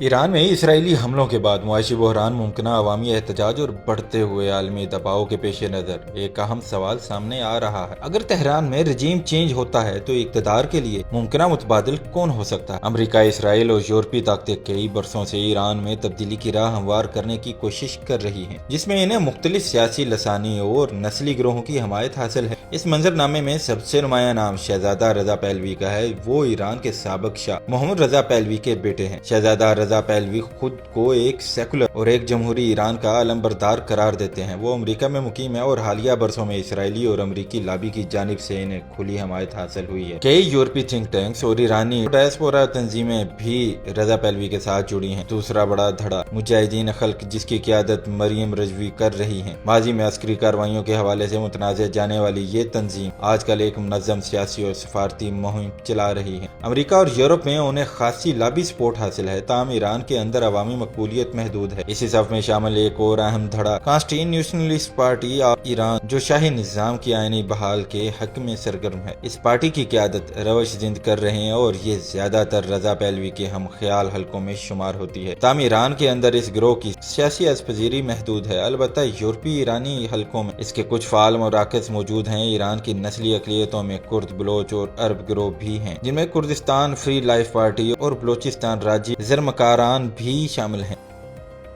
ایران میں اسرائیلی حملوں کے بعد معاشی بحران، ممکنہ عوامی احتجاج اور بڑھتے ہوئے عالمی دباؤ کے پیش نظر ایک اہم سوال سامنے آ رہا ہے۔ اگر تہران میں رجیم چینج ہوتا ہے تو اقتدار کے لیے ممکنہ متبادل کون ہو سکتا ہے؟ امریکہ، اسرائیل اور یورپی طاقتیں کئی برسوں سے ایران میں تبدیلی کی راہ ہموار کرنے کی کوشش کر رہی ہیں، جس میں انہیں مختلف سیاسی، لسانی اور نسلی گروہوں کی حمایت حاصل ہے۔ اس منظرنامے میں سب سے نمایاں نام شہزادہ رضا پہلوی کا ہے۔ وہ ایران کے سابق شاہ محمد رضا پہلوی کے بیٹے ہیں۔ شہزادہ رضا پہلوی خود کو ایک سیکولر اور ایک جمہوری ایران کا علمبردار قرار دیتے ہیں۔ وہ امریکہ میں مقیم ہے اور حالیہ برسوں میں اسرائیلی اور امریکی لابی کی جانب سے انہیں کھلی حمایت حاصل ہوئی ہے۔ کئی یورپی تھنک ٹینکس اور ایرانی ڈائسپورا تنظیمیں بھی رضا پہلوی کے ساتھ جڑی ہیں۔ دوسرا بڑا دھڑا مجاہدین خلق، جس کی قیادت مریم رجوی کر رہی ہیں، ماضی میں عسکری کارروائیوں کے حوالے سے متنازع جانے والی یہ تنظیم آج کل ایک منظم سیاسی اور سفارتی مہم چلا رہی ہے۔ امریکہ اور یورپ میں انہیں خاصی لابی سپورٹ حاصل ہے، تاہم ایران کے اندر عوامی مقبولیت محدود ہے۔ اسی صف میں شامل ایک اور اہم دھڑا کانسٹیٹیوشنلسٹ پارٹی آف ایران، جو شاہی نظام کی آئینی بحال کے حق میں سرگرم ہے۔ اس پارٹی کی قیادت روش زند کر رہے ہیں اور یہ زیادہ تر رضا پہلوی کے ہم خیال حلقوں میں شمار ہوتی ہے، تاہم ایران کے اندر اس گروہ کی سیاسی ازپذیری محدود ہے۔ البتہ یورپی ایرانی حلقوں میں اس کے کچھ فعال مراکز موجود ہیں۔ ایران کی نسلی اقلیتوں میں کرد، بلوچ اور عرب گروہ بھی ہیں، جن میں کردستان فری لائف پارٹی اور بلوچستان راجی زرمکاران بھی شامل ہیں۔